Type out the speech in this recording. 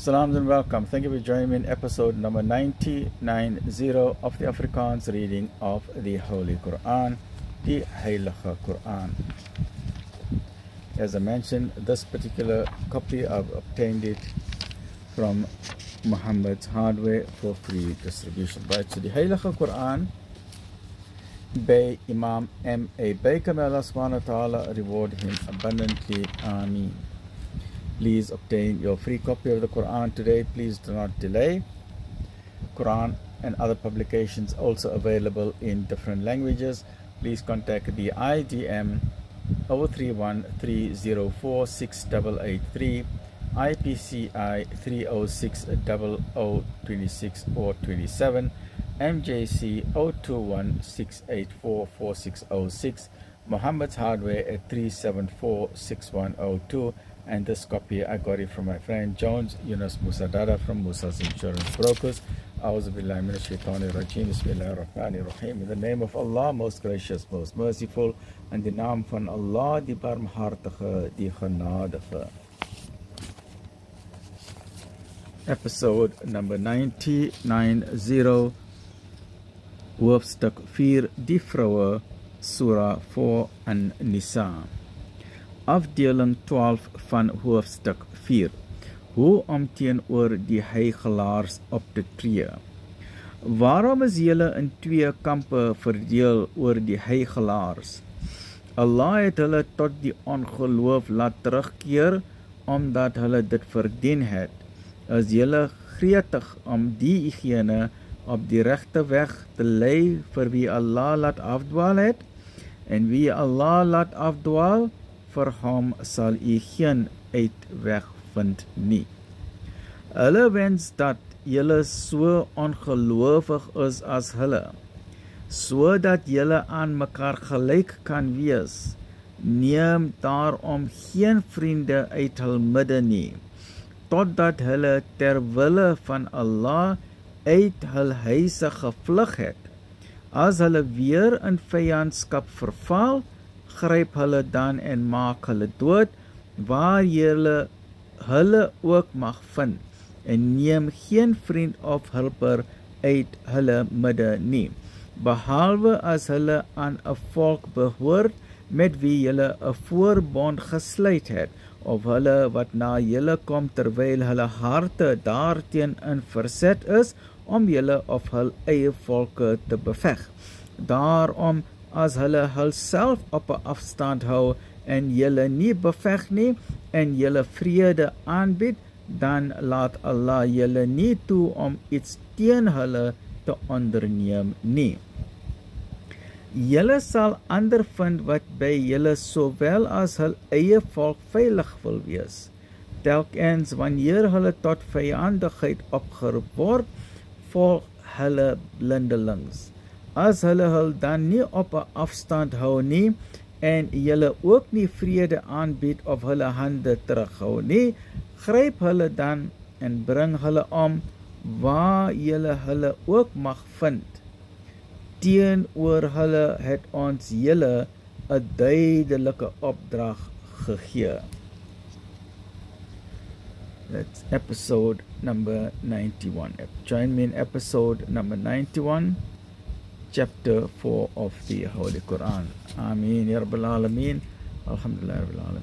Salam and welcome. Thank you for joining me in episode number 990 of the Afrikaans reading of the Holy Quran, the Heilige Quran. As I mentioned, this particular copy I've obtained it from Muhammad's Hardware for free distribution. Right, so the Heilige Quran by Imam M.A. Baker. May Allah subhanahu wa ta'ala reward him abundantly. Ameen. Please obtain your free copy of the Quran today. Please do not delay. Quran and other publications also available in different languages. Please contact the IDM 03130468883, IPCI 3060026 or 27, MJC 02168446606, Muhammad's Hardware at 3746102. And this copy I got it from my friend Jones Yunus Musa Dada from Musa's Insurance Brokers. A'udhu billahi minash shaitanir rajeem. Bismillahir rahmanir rahim. In the name of Allah, most gracious, most merciful, and the naam van Allah, die barmhartige, die genadige. Episode number 990, hoofstuk 4, die vroue, Surah 4 An-Nisa. Afdeling 12 van hoofstuk 4. Hoe om teenoor die huichelaars op te tree. Waarom is julle in twee kampe verdeel oor die huichelaars? Allah het hulle tot die ongeloof laat terugkeer, omdat hulle dit verdien het. Is julle gretig om diegene op die regte weg te lei vir wie Allah laat afdwaal het? En wie Allah laat afdwaal, vir hom sal u geen uitweg vind nie. Hulle wens dat julle so ongeloofig is as hulle, sodat julle aan mekaar gelyk kan wees. Neem daarom geen vriende uit hul midde nie, totdat hulle ter wille van Allah uit hul huise gevlug het. As hulle weer in vyandskap verval, gryp hulle dan en maak hulle dood, waar julle hulle ook mag vind, en neem geen vriend of hulper uit hulle midde nie, behalwe as hulle aan 'n volk behoort met wie julle 'n voorbond gesluit het, of hulle wat na julle kom terwyl hulle harte daarteen in verzet is, om julle of hul eie volke te beveg. Daarom, as hulle hulself op 'n afstand hou en julle nie beveg nie en julle vrede aanbied, dan laat Allah julle nie toe om iets teen hulle te onderneem nie. Julle sal ander vind wat by julle sowel as hul eie volk veilig wil wees. Telkens wanneer hulle tot vyandigheid opgeroep word, volg hulle blindelings. As hulle hul dan nie op 'n afstand hou nie, en julle ook nie vrede aanbied of hulle hande terughou nie, gryp hulle dan en bring hulle om, waar julle hulle ook mag vind. Teenoor hulle het ons julle 'n duidelike opdrag gegee. That's episode number 91. Join me in episode number 91. Chapter 4 of the Holy Quran. Ameen ya Rabbal Alameen. Alhamdulillah Rabbil Alameen.